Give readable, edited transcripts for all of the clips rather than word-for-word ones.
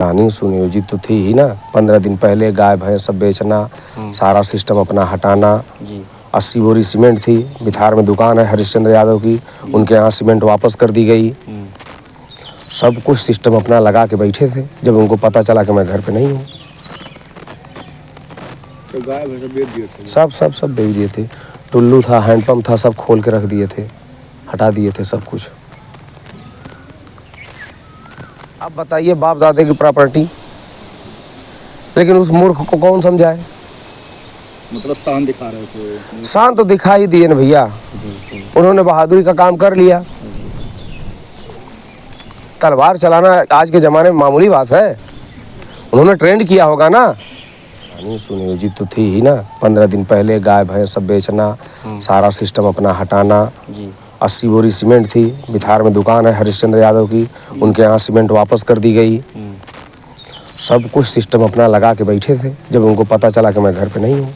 कहानी सुनियोजित तो थी ही ना। 15 दिन पहले गाय भैंस सब बेचना, सारा सिस्टम अपना हटाना। 80 बोरी सीमेंट थी। बिथार में दुकान है हरिश्चंद्र यादव की, उनके यहाँ सीमेंट वापस कर दी गई। सब कुछ सिस्टम अपना लगा के बैठे थे जब उनको पता चला कि मैं घर पे नहीं हूँ। तो गाय भैंस बेच दिए थे? सब बेच दिए थे। टुल्लू था, हैंडपम्प था, सब खोल के रख दिए थे, हटा दिए थे सब कुछ। अब बताइए, बाप दादे की प्रॉपर्टी, लेकिन उस मूर्ख को कौन समझाए। मतलब शान दिखा रहे थे? शान तो दिखा ही दिए ना भैया। उन्होंने बहादुरी का काम कर लिया। तलवार चलाना आज के ज़माने में मामूली बात है। उन्होंने ट्रेंड किया होगा ना। कहानी सुनियोजित तो थी ही ना। 15 दिन पहले गाय भैंस सब बेचना, सारा सिस्टम अपना हटाना। 80 बोरी सीमेंट थी। बिथार में दुकान है हरिश्चंद्र यादव की, उनके यहाँ सीमेंट वापस कर दी गई। सब कुछ सिस्टम अपना लगा के बैठे थे जब उनको पता चला कि मैं घर पे नहीं हूँ।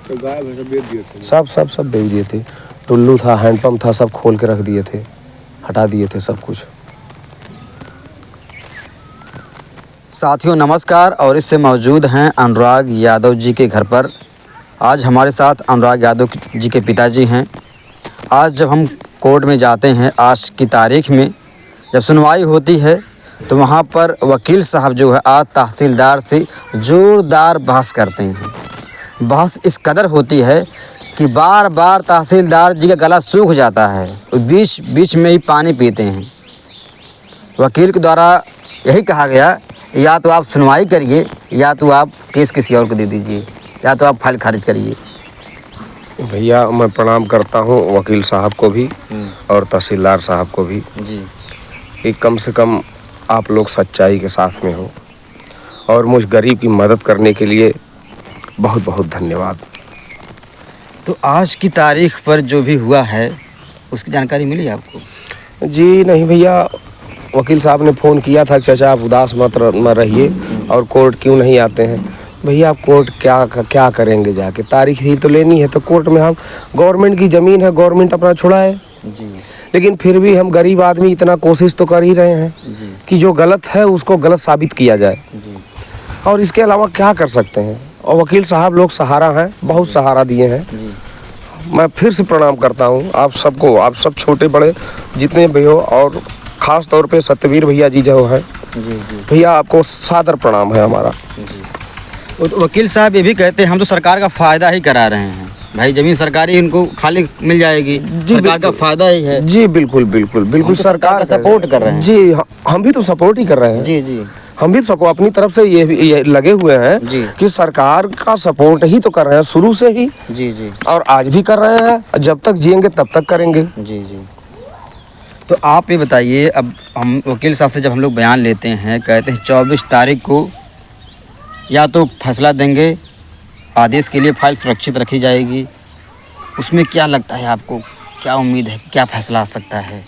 तो गाय भैंस बेच दिए थे? सब बेच दिए थे। टुल्लू था, हैंडपम्प था, सब खोल के रख दिए थे, हटा दिए थे सब कुछ। साथियों नमस्कार, और इससे मौजूद हैं अनुराग यादव जी के घर पर। आज हमारे साथ अनुराग यादव जी के पिताजी हैं। आज जब हम कोर्ट में जाते हैं, आज की तारीख में जब सुनवाई होती है, तो वहाँ पर वकील साहब जो है आज तहसीलदार से ज़ोरदार बहस करते हैं। बहस इस कदर होती है कि बार बार तहसीलदार जी का गला सूख जाता है, बीच बीच में ही पानी पीते हैं। वकील के द्वारा यही कहा गया, या तो आप सुनवाई करिए, या तो आप केस किसी और को दे दीजिए, या तो आप फाइल खारिज करिए। भैया मैं प्रणाम करता हूँ वकील साहब को भी और तहसीलदार साहब को भी जी। कि कम से कम आप लोग सच्चाई के साथ में हो, और मुझ गरीब की मदद करने के लिए बहुत बहुत धन्यवाद। तो आज की तारीख पर जो भी हुआ है उसकी जानकारी मिली आपको? जी नहीं भैया, वकील साहब ने फ़ोन किया था, चाचा आप उदास मत रहिए और कोर्ट क्यों नहीं आते हैं। भैया कोर्ट क्या करेंगे जाके, तारीख ही तो लेनी है। तो कोर्ट में हम, गवर्नमेंट की ज़मीन है, गवर्नमेंट अपना छुड़ाए। जी। लेकिन फिर भी हम गरीब आदमी इतना कोशिश तो कर ही रहे हैं कि जो गलत है उसको गलत साबित किया जाए। और इसके अलावा क्या कर सकते हैं। और वकील साहब लोग सहारा हैं, बहुत सहारा दिए हैं। मैं फिर से प्रणाम करता हूँ आप सबको, आप सब छोटे बड़े जितने भी हो, और ख़ास तौर पे सत्यवीर भैया जी जो हैं, भैया आपको सादर प्रणाम है हमारा। वकील साहब ये भी कहते हैं हम तो सरकार का फ़ायदा ही करा रहे हैं। भाई ज़मीन सरकारी इनको खाली मिल जाएगी, सरकार का फ़ायदा ही है। जी बिल्कुल सरकार का सपोर्ट कर रहे हैं। जी हम भी तो सपोर्ट ही कर रहे हैं। जी। हम भी सबको अपनी तरफ से ये लगे हुए हैं कि सरकार का सपोर्ट ही तो कर रहे हैं शुरू से ही। जी। और आज भी कर रहे हैं, जब तक जिएंगे तब तक करेंगे। जी। तो आप ये बताइए, अब हम वकील साहब से जब हम लोग बयान लेते हैं, कहते हैं 24 तारीख को या तो फैसला देंगे, आदेश के लिए फाइल सुरक्षित रखी जाएगी, उसमें क्या लगता है आपको, क्या उम्मीद है, क्या फैसला आ सकता है?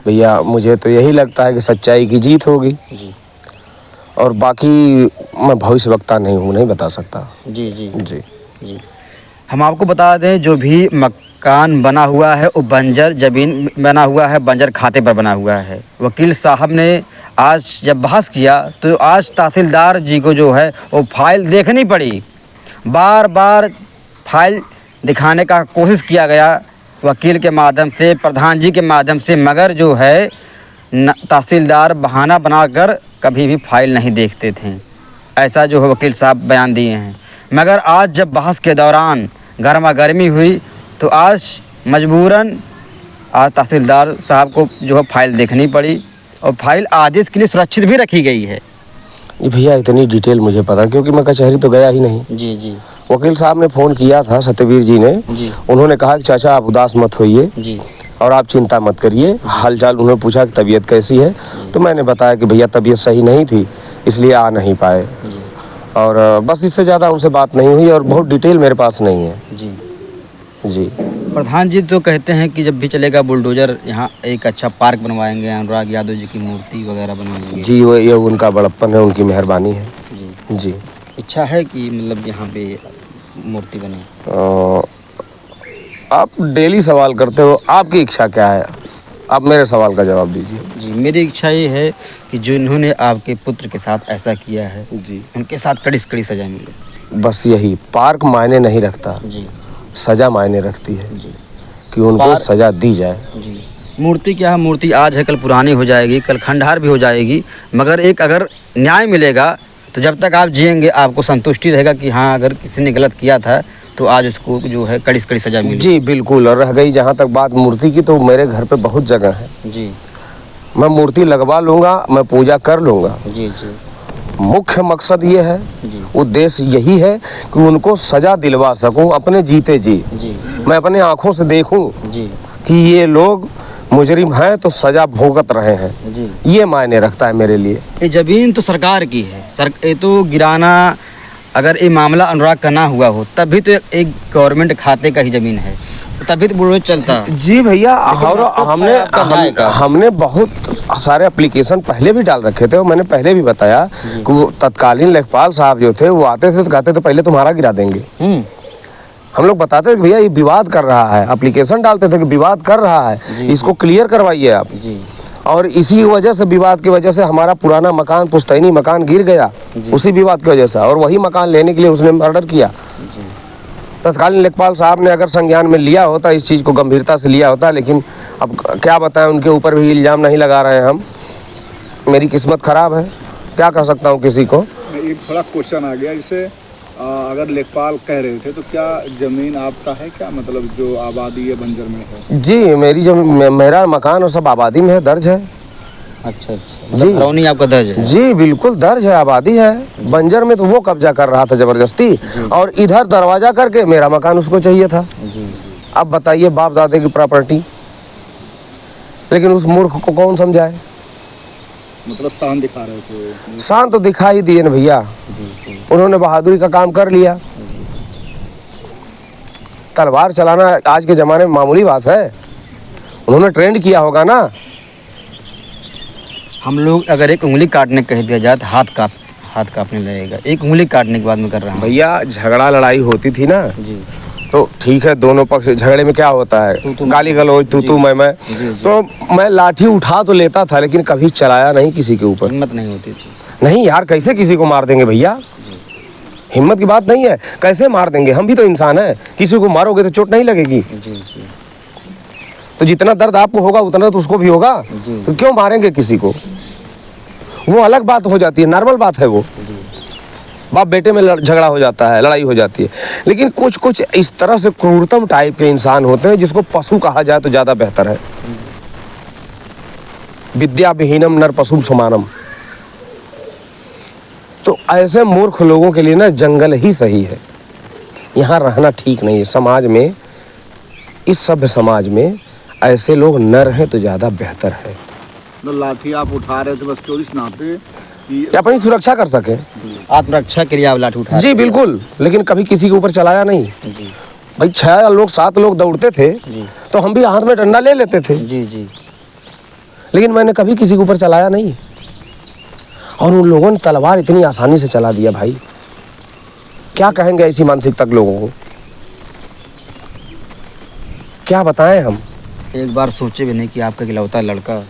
भैया मुझे तो यही लगता है कि सच्चाई की जीत होगी। जी। और बाकी मैं भविष्यवक्ता नहीं हूँ, नहीं बता सकता। जी। हम आपको बता दें, जो भी मकान बना हुआ है वो बंजर ज़मीन बना हुआ है, बंजर खाते पर बना हुआ है। वकील साहब ने आज जब बहस किया तो आज तहसीलदार जी को जो है वो फाइल देखनी पड़ी। बार बार फाइल दिखाने का कोशिश किया गया वकील के माध्यम से, प्रधान जी के माध्यम से, मगर जो है तहसीलदार बहाना बनाकर कभी भी फाइल नहीं देखते थे। ऐसा जो है वकील साहब बयान दिए हैं। मगर आज जब बहस के दौरान गर्मा गर्मी हुई तो आज मजबूरन आज तहसीलदार साहब को जो है फाइल देखनी पड़ी, और फाइल आदेश के लिए सुरक्षित भी रखी गई है। जी भैया इतनी डिटेल मुझे पता, क्योंकि मैं कचहरी तो गया ही नहीं। जी। वकील साहब ने फ़ोन किया था, सत्यवीर जी ने। उन्होंने कहा कि चाचा आप उदास मत होइए और आप चिंता मत करिए। हालचाल उन्होंने पूछा कि तबीयत कैसी है, तो मैंने बताया कि भैया तबीयत सही नहीं थी, इसलिए आ नहीं पाए। और बस इससे ज़्यादा उनसे बात नहीं हुई, और बहुत डिटेल मेरे पास नहीं है। जी। प्रधान जी तो कहते हैं कि जब भी चलेगा बुलडोज़र यहाँ एक अच्छा पार्क बनवाएंगे, अनुराग यादव जी की मूर्ति वगैरह बनवाएंगे। जी, वो ये उनका बड़प्पन है, उनकी मेहरबानी है। जी। इच्छा है कि मतलब यहाँ पे मूर्ति बने? आप डेली सवाल करते हो, आपकी इच्छा क्या है? आप मेरे सवाल का जवाब दीजिए। जी, मेरी इच्छा ये है कि जो इन्होंने आपके पुत्र के साथ ऐसा किया है जी उनके साथ कड़ी से कड़ी सजा मिले। बस यही, पार्क मायने नहीं रखता, जी सजा मायने रखती है जी कि उनको पार्क- सजा दी जाए। जी। मूर्ति क्या है, मूर्ति आज है कल पुरानी हो जाएगी, कल खंडहर भी हो जाएगी, मगर एक अगर न्याय मिलेगा तो जब तक आप जिएंगे आपको संतुष्टि रहेगा कि हाँ अगर किसी ने गलत किया था तो आज उसको जो है कड़ी से कड़ी सजा मिली। जी बिल्कुल। और रह गई जहाँ तक बात मूर्ति की, तो मेरे घर पे बहुत जगह है, जी मैं मूर्ति लगवा लूँगा, मैं पूजा कर लूँगा। जी जी मुख्य मकसद ये है, जी उद्देश्य यही है कि उनको सजा दिलवा सकूं अपने जीते जी। जी मैं अपने आंखों से देखूं जी कि ये लोग मुजरिम हैं तो सजा भुगत रहे हैं, जी। ये मायने रखता है मेरे लिए। ये ज़मीन तो सरकार की है, ये तो गिराना, अगर ये मामला अनुराग का ना हुआ हो तब भी तो एक गवर्नमेंट खाते का ही ज़मीन है, तभी तो बुरा चलता। जी भैया, और मकसद हमने है आपका न्याय का। हमने बहुत सारे एप्लीकेशन पहले भी डाल रखे थे, और मैंने पहले भी बताया कि वो तत्कालीन लेखपाल साहब जो थे वो आते थे तो कहते थे पहले तुम्हारा गिरा देंगे। हम लोग बताते थे कि भैया ये विवाद कर रहा है, एप्लीकेशन डालते थे कि विवाद कर रहा है, इसको क्लियर करवाइए आप। जी और इसी वजह से, विवाद की वजह से हमारा पुराना मकान, पुश्तैनी मकान गिर गया, उसी विवाद की वजह से। और वही मकान लेने के लिए उसने मर्डर किया। तत्कालीन लेखपाल साहब ने अगर संज्ञान में लिया होता, इस चीज़ को गंभीरता से लिया होता, लेकिन अब क्या बताएं, उनके ऊपर भी इल्ज़ाम नहीं लगा रहे हैं हम। मेरी किस्मत ख़राब है, क्या कह सकता हूँ किसी को। एक थोड़ा क्वेश्चन आ गया, जैसे अगर लेखपाल कह रहे थे तो क्या जमीन आपका है क्या, मतलब जो आबादी है बंजर में है? जी मेरी जो मेरा मकान और सब आबादी में है, दर्ज है। अच्छा अच्छा, जी। मतलब घरौनी आपका दर्ज है? जी बिल्कुल दर्ज है, आबादी है। बंजर में तो वो कब्जा कर रहा था ज़बरदस्ती, और इधर दरवाजा करके मेरा मकान उसको चाहिए था। जी अब बताइए, बाप दादे की प्रॉपर्टी, लेकिन उस मूर्ख को कौन समझाए। मतलब शान दिखा रहे थे? शान तो दिखाई दिए न भैया, उन्होंने बहादुरी का काम कर लिया। तलवार चलाना आज के ज़माने में मामूली बात है, उन्होंने ट्रेंड किया होगा ना। हम लोग अगर एक उंगली काटने कह दिया जाए तो हाथ कांपने लगेगा। एक उंगली काटने के बाद में कर रहा हूँ भैया झगड़ा लड़ाई होती थी ना, जी तो ठीक है, दोनों पक्ष, झगड़े में क्या होता है, गाली गलौज, तू मैं। तो मैं लाठी उठा तो लेता था, लेकिन कभी चलाया नहीं किसी के ऊपर। हिम्मत नहीं होती थी। नहीं यार, कैसे किसी को मार देंगे भैया, हिम्मत की बात नहीं है, कैसे मार देंगे, हम भी तो इंसान हैं, किसी को मारोगे तो चोट नहीं लगेगी। जी जी तो जितना दर्द आपको होगा उतना तो उसको भी होगा, तो क्यों मारेंगे किसी को, वो अलग बात हो जाती है, नॉर्मल बात है वो। बाप बेटे में झगड़ा हो जाता है, लड़ाई हो जाती है, लेकिन कुछ कुछ इस तरह से क्रूरतम टाइप के इंसान होते हैं जिसको पशु कहा जाए तो ज़्यादा बेहतर है। विद्या विहीनम नर पशु समानम। तो ऐसे मूर्ख लोगों के लिए ना जंगल ही सही है, यहाँ रहना ठीक नहीं है। समाज में, इस सभ्य समाज में ऐसे लोग न रहें तो ज़्यादा बेहतर है। तो लाठी आप उठा रहे थे बस क्यों, इस नाते कि कि अपनी सुरक्षा कर सके। आत्मरक्षा के लिए आप लाठी उठा जी बिल्कुल, लेकिन कभी किसी के ऊपर चलाया नहीं। जी भाई 6 लोग 7 लोग दौड़ते थे तो हम भी हाथ में डंडा ले लेते थे, जी जी लेकिन मैंने कभी किसी के ऊपर चलाया नहीं। और उन लोगों ने तलवार इतनी आसानी से चला दिया भाई, क्या कहेंगे ऐसी मानसिकता के लोगों को, क्या बताएं हम। एक बार सोचे भी नहीं कि आपका इकलौता लड़का।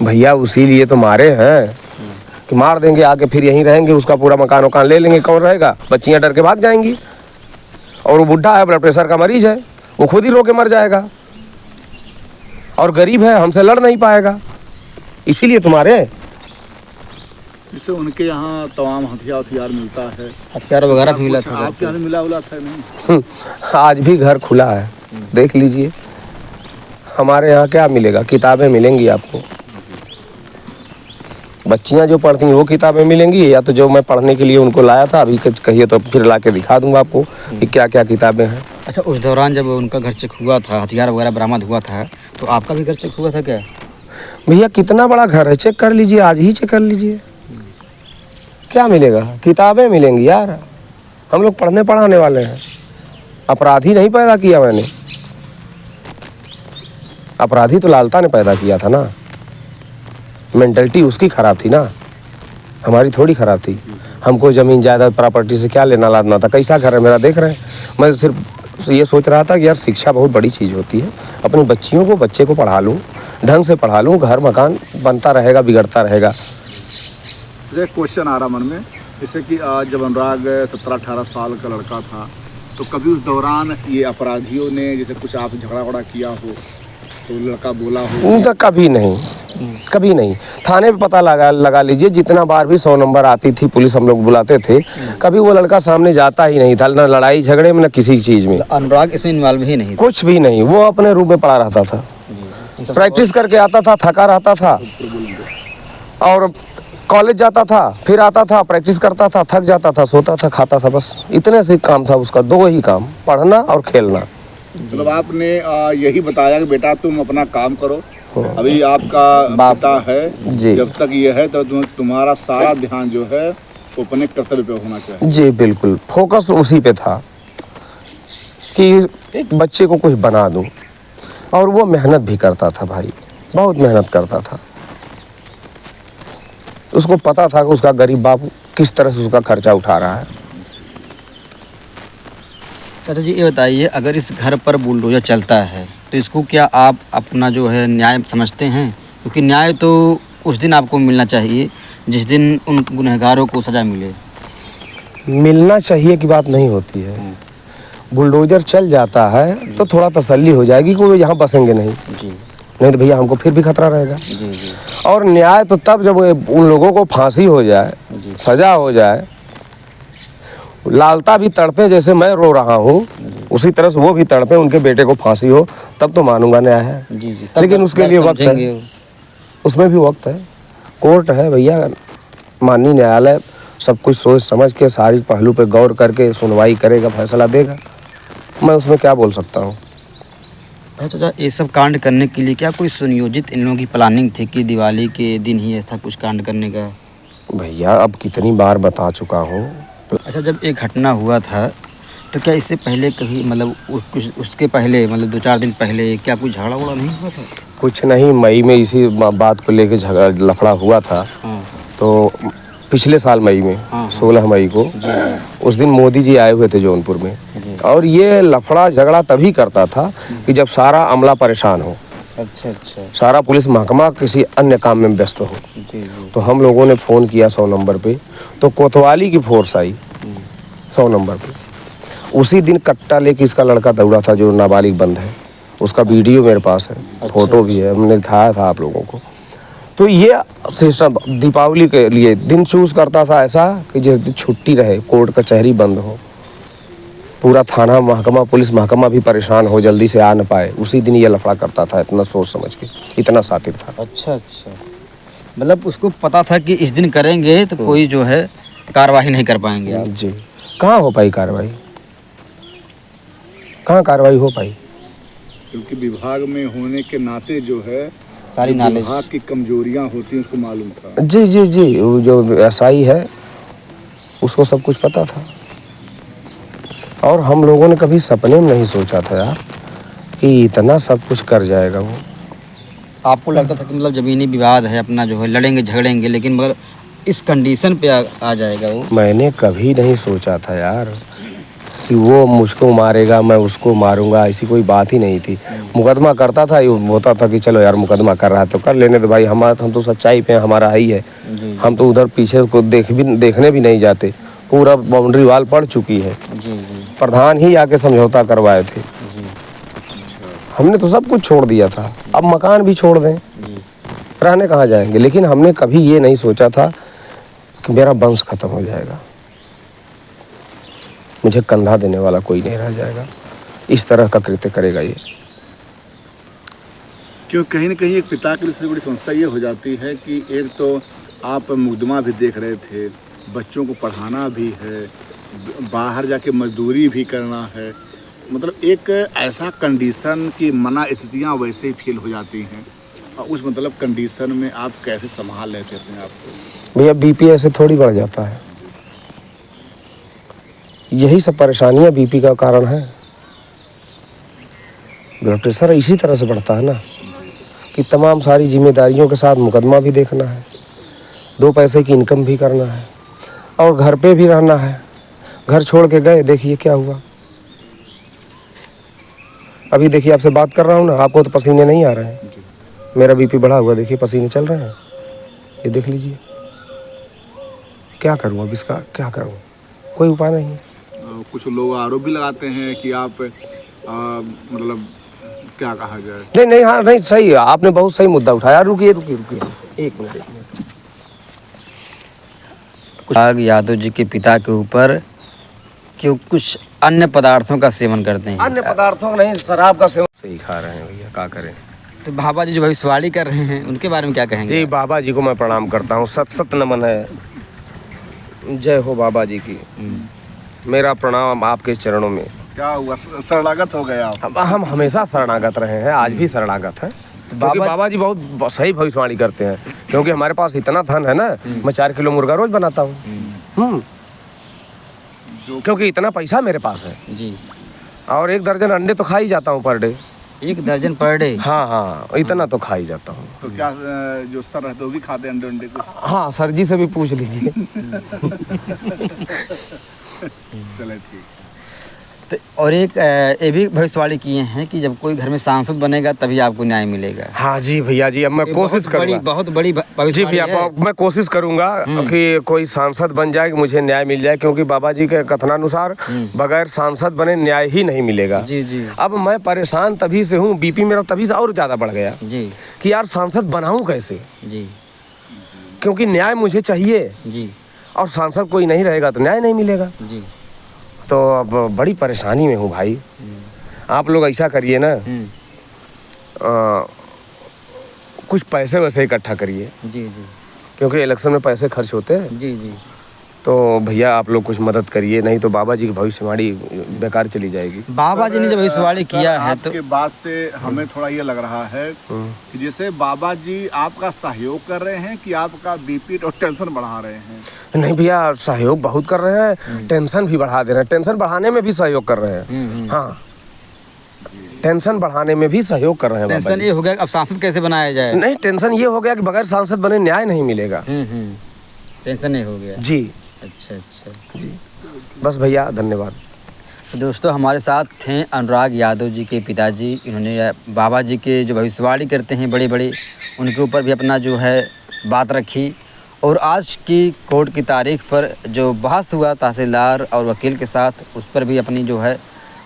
भैया उसी लिए तो मारे हैं कि मार देंगे आके, फिर यहीं रहेंगे, उसका पूरा मकान वकान ले लेंगे, कौन रहेगा, बच्चियां डर के भाग जाएंगी। और वो बुढ़ा है, ब्लड प्रेशर का मरीज है, वो खुद ही रो के मर जाएगा, और गरीब है, हमसे लड़ नहीं पाएगा, इसीलिए तुम्हारे। जैसे उनके यहाँ तमाम हथियार मिलता है, हथियार वगैरह भी मिला था आपके यहाँ मिला था नहीं? आज भी घर खुला है, देख लीजिए। हमारे यहाँ क्या मिलेगा, किताबें मिलेंगी आपको, बच्चियाँ जो पढ़ती हैं वो किताबें मिलेंगी, या तो जो मैं पढ़ने के लिए उनको लाया था, अभी कहिए तो फिर ला के दिखा दूंगा आपको कि क्या क्या किताबें हैं। अच्छा, उस दौरान जब उनका घर चेक हुआ था, हथियार वगैरह बरामद हुआ था, तो आपका भी घर चेक हुआ था क्या? भैया कितना बड़ा घर है, चेक कर लीजिए, आज ही चेक कर लीजिए, क्या मिलेगा, किताबें मिलेंगी यार। हम लोग पढ़ने पढ़ाने वाले हैं, अपराधी नहीं पैदा किया मैंने, अपराधी तो लालता ने पैदा किया था ना। मेंटलिटी उसकी ख़राब थी ना, हमारी थोड़ी ख़राब थी। हमको ज़मीन जायदाद प्रॉपर्टी से क्या लेना लादना था, कैसा घर है मेरा देख रहे हैं। मैं सिर्फ ये सोच रहा था कि यार शिक्षा बहुत बड़ी चीज़ होती है, अपनी बच्चियों को, बच्चे को पढ़ा लूँ, ढंग से पढ़ा लूँ, घर मकान बनता रहेगा, बिगड़ता रहेगा। एक क्वेश्चन आ रहा मन में, जैसे कि जब अनुराग 17-18 साल का लड़का था, तो कभी उस दौरान ये अपराधियों ने जैसे कुछ आप झगड़ा वगड़ा किया हो तो लड़का बोला हो? तो कभी नहीं, कभी नहीं। थाने पे पता लगा लीजिए, जितना बार भी 100 नंबर आती थी, पुलिस हम लोग बुलाते थे, कभी वो लड़का सामने जाता ही नहीं था, ना लड़ाई झगड़े में, ना किसी चीज़ में। अनुराग इसमें इन्वॉल्व ही नहीं था। कुछ भी नहीं, वो अपने रूम में पड़ा रहता था, प्रैक्टिस करके आता था, थका रहता था, और कॉलेज जाता था, फिर आता था, प्रैक्टिस करता था, थक जाता था, सोता था, खाता था, बस इतने से काम था उसका। 2 ही काम, पढ़ना और खेलना। मतलब आपने यही बताया कि बेटा तुम अपना काम करो, अभी आपका पिता है, जी। जब तक ये है तो तुम्हारा सारा ध्यान जो है वो अपने कर्तव्य पे होना चाहिए। जी बिल्कुल, फोकस उसी पे था कि एक बच्चे को कुछ बना दूं, और वो मेहनत भी करता था भाई, बहुत मेहनत करता था। उसको पता था कि उसका गरीब बाप किस तरह से उसका खर्चा उठा रहा है। चाचा जी ये बताइए, अगर इस घर पर बुलडोजर चलता है तो इसको क्या आप अपना जो है न्याय समझते हैं? क्योंकि न्याय तो उस दिन आपको मिलना चाहिए जिस दिन उन गुनहगारों को सज़ा मिले। मिलना चाहिए की बात नहीं होती है। बुलडोजर चल जाता है तो थोड़ा तसल्ली हो जाएगी कि वो यहाँ बसेंगे नहीं, जी नहीं तो भैया हमको फिर भी खतरा रहेगा। जी जी और न्याय तो तब जब उन लोगों को फांसी हो जाए, सजा हो जाए, लालता भी तड़पे, जैसे मैं रो रहा हूँ उसी तरह से वो भी तड़पे, उनके बेटे को फांसी हो, तब तो मानूंगा न्याय है। जी जी। लेकिन उसके लिए वक्त है, उसमें भी वक्त है, कोर्ट है भैया, माननीय न्यायालय सब कुछ सोच समझ के सारी पहलू पे गौर करके सुनवाई करेगा, फैसला देगा। मैं उसमें क्या बोल सकता हूँ। अच्छा, ये सब कांड करने के लिए क्या कोई सुनियोजित इन लोगों की प्लानिंग थी कि दिवाली के दिन ही ऐसा कुछ कांड करने का? भैया अब कितनी बार बता चुका हूँ। अच्छा, जब एक घटना हुआ था तो क्या इससे पहले कभी मतलब कुछ उसके पहले मतलब 2-4 दिन पहले क्या कोई झगड़ा वगड़ा नहीं हुआ था? कुछ नहीं, मई में इसी बात को लेके झगड़ा लफड़ा हुआ था। हाँ तो पिछले साल मई में, हाँ। 16 मई को, उस दिन मोदी जी आए हुए थे जौनपुर में, और ये लफड़ा झगड़ा तभी करता था कि जब सारा अमला परेशान हो, अच्छा अच्छा। सारा पुलिस महकमा किसी अन्य काम में व्यस्त हो। जी जी। तो हम लोगों ने फ़ोन किया 100 नंबर पे, तो कोतवाली की फोर्स आई 100 नंबर पे। उसी दिन कट्टा लेके इसका लड़का दौड़ा था, जो नाबालिग बंद है, उसका वीडियो मेरे पास है, फोटो भी है, हमने दिखाया था आप लोगों को। तो ये सिस्टम दीपावली के लिए दिन चूज करता था ऐसा कि जिस दिन छुट्टी रहे, कोर्ट कचहरी बंद हो, पूरा थाना महकमा पुलिस महकमा भी परेशान हो, जल्दी से आ न पाए, उसी दिन ये लफड़ा करता था, इतना सोच समझ के, इतना शातिर था। अच्छा अच्छा, मतलब उसको पता था कि इस दिन करेंगे तो कोई जो है कार्रवाई नहीं कर पाएंगे आप। जी, कहाँ हो पाई कार्रवाई, कहाँ कार्रवाई हो पाई? क्योंकि विभाग में होने के नाते जो है सारी नॉलेज, विभाग की कमजोरियां होती हैं उसको मालूम था। जी जी जी, वो जो एसआई है उसको सब कुछ पता था। और हम लोगों ने कभी सपने में नहीं सोचा था यार कि इतना सब कुछ कर जाएगा वो। आपको लगता था कि मतलब ज़मीनी विवाद है अपना, जो है लड़ेंगे झगड़ेंगे, लेकिन मगर इस कंडीशन पे आ जाएगा वो? मैंने कभी नहीं सोचा था यार कि वो मुझको मारेगा, मैं उसको मारूंगा, ऐसी कोई बात ही नहीं थी। मुकदमा करता था, ये होता था कि चलो यार मुकदमा कर रहा है तो कर लेने दो भाई, हम तो सच्चाई पे हमारा ही है, हम तो उधर पीछे को देखने भी नहीं जाते, पूरा बाउंड्री वाल पड़ चुकी है। जी जी। प्रधान ही आके समझौता करवाए थे, हमने तो सब कुछ छोड़ दिया था, अब मकान भी छोड़ दें, रहने कहाँ जाएंगे। लेकिन हमने कभी ये नहीं सोचा था कि मेरा वंश खत्म हो जाएगा, मुझे कंधा देने वाला कोई नहीं रह जाएगा, इस तरह का कृत्य करेगा ये। क्यों कहीं ना कहीं एक पिता के लिए सबसे बड़ी समस्या ये हो जाती है कि एक तो आप मुकदमा भी देख रहे थे, बच्चों को पढ़ाना भी है, बाहर जाके मजदूरी भी करना है, मतलब एक ऐसा कंडीशन की मना स्थितियाँ वैसे ही फेल हो जाती हैं, और उस मतलब कंडीशन में आप कैसे संभाल लेते अपने आप को? भैया बीपी ऐसे थोड़ी बढ़ जाता है, यही सब परेशानियां बीपी का कारण है। ब्लड प्रेशर इसी तरह से बढ़ता है ना कि तमाम सारी जिम्मेदारियों के साथ मुकदमा भी देखना है, 2 पैसे की इनकम भी करना है, और घर पे भी रहना है। घर छोड़ के गए, देखिए क्या हुआ। अभी देखिए आपसे बात कर रहा हूँ ना, आपको तो पसीने नहीं आ रहे हैं, मेरा बीपी बढ़ा हुआ, देखिए पसीने चल रहे हैं, ये देख लीजिए। क्या करूँ अब इसका, क्या करूँ, कोई उपाय नहीं। कुछ लोग आरोप भी लगाते हैं कि आप मतलब क्या कहा जाए। नहीं नहीं, हाँ नहीं, सही है, आपने बहुत सही मुद्दा उठाया। रुकिए रुकिए रुकिए एक मिनट। अनुराग यादव जी के पिता के ऊपर कि कुछ अन्य पदार्थों का सेवन करते हैं। अन्य पदार्थों नहीं, शराब का सेवन सही खा रहे हैं भैया, क्या करें। तो बाबा जी जो भविष्यवाणी कर रहे हैं उनके बारे में क्या कहेंगे? जी बाबा जी को मैं प्रणाम करता हूँ, सत सत नमन है, जय हो बाबा जी की। मेरा प्रणाम आपके चरणों में। क्या हुआ, शरणागत हो गए आप? अब हम हमेशा शरणागत रहे हैं, आज भी शरणागत हैं। क्योंकि बाबा जी बहुत सही भविष्यवाणी करते हैं, क्योंकि हमारे पास इतना धन है ना, मैं 4 किलो मुर्गा रोज बनाता हूँ। क्योंकि इतना पैसा मेरे पास है जी। और 1 दर्जन अंडे तो खा ही जाता हूँ पर डे। 1 दर्जन पर डे? हाँ हाँ, इतना तो खा ही जाता हूँ। तो क्या जो सर रहते वो भी खाते हैं अंडे को? हाँ, सर जी से भी पूछ लीजिए। चले ठीक। तो और एक ये भी भविष्यवाणी किए हैं कि जब कोई घर में सांसद बनेगा तभी आपको न्याय मिलेगा। हाँ जी भैया जी, अब मैं कोशिश करूँगा। बहुत बड़ी जी भविष्यवाणी भैया, है। मैं कोशिश करूंगा कि कोई सांसद बन जाए, कि मुझे न्याय मिल जाए, क्योंकि बाबा जी के कथनानुसार बगैर सांसद बने न्याय ही नहीं मिलेगा। जी जी अब मैं परेशान तभी से हूँ, बीपी मेरा तभी से और ज़्यादा बढ़ गया जी कि यार सांसद बनाऊँ कैसे, जी क्योंकि न्याय मुझे चाहिए जी और सांसद कोई नहीं रहेगा तो न्याय नहीं मिलेगा। जी। तो अब बड़ी परेशानी में हूँ भाई। आप लोग ऐसा करिए ना, कुछ पैसे वैसे इकट्ठा करिए, जी जी क्योंकि इलेक्शन में पैसे खर्च होते हैं। जी जी। तो भैया आप लोग कुछ मदद करिए, नहीं तो बाबा जी की भविष्यवाणी बेकार चली जाएगी। बाबा जी ने जब भविष्यवाणी किया है तो आपके बात से हमें थोड़ा ये लग रहा है कि जैसे बाबा जी आपका सहयोग कर रहे हैं कि आपका बीपी और टेंशन बढ़ा रहे हैं। नहीं भैया, सहयोग बहुत कर रहे हैं, टेंशन भी बढ़ा दे रहे हैं, टेंशन बढ़ाने में भी सहयोग कर रहे हैं। हाँ, टेंशन बढ़ाने में भी सहयोग कर रहे हैं। टेंशन ये हो गया अब सांसद कैसे बनाया जाए? नहीं, टेंशन ये हो गया कि बगैर सांसद बने न्याय नहीं मिलेगा। टेंशन नहीं हो गया जी। अच्छा अच्छा जी बस भैया, धन्यवाद। तो दोस्तों हमारे साथ थे अनुराग यादव जी के पिताजी। इन्होंने बाबा जी के जो भविष्यवाणी करते हैं बड़े बड़े, उनके ऊपर भी अपना जो है बात रखी। और आज की कोर्ट की तारीख पर जो बहस हुआ तहसीलदार और वकील के साथ, उस पर भी अपनी जो है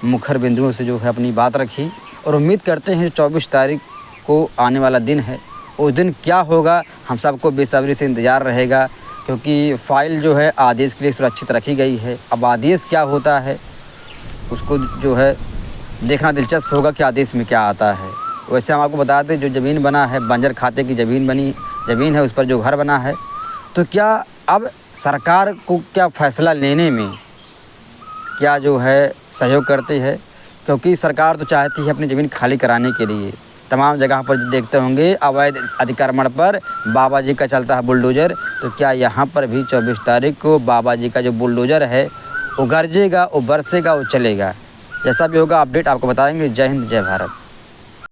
मुखर बिंदुओं से जो है अपनी बात रखी। और उम्मीद करते हैं 24 तारीख को आने वाला दिन है, उस दिन क्या होगा हम सबको बेसब्री से इंतज़ार रहेगा, क्योंकि फ़ाइल जो है आदेश के लिए सुरक्षित रखी गई है। अब आदेश क्या होता है उसको जो है देखना दिलचस्प होगा कि आदेश में क्या आता है। वैसे हम आपको बता दें, जो ज़मीन बना है, बंजर खाते की ज़मीन है, उस पर जो घर बना है, तो क्या अब सरकार को क्या फ़ैसला लेने में क्या जो है सहयोग करती है, क्योंकि सरकार तो चाहती है अपनी ज़मीन खाली कराने के लिए। तमाम जगह पर देखते होंगे अवैध अतिक्रमण पर बाबा जी का चलता है बुलडोज़र, तो क्या यहाँ पर भी 24 तारीख को बाबा जी का जो बुलडोज़र है वो गरजेगा, वो बरसेगा, वो चलेगा। जैसा भी होगा अपडेट आपको बताएंगे। जय हिंद, जय भारत।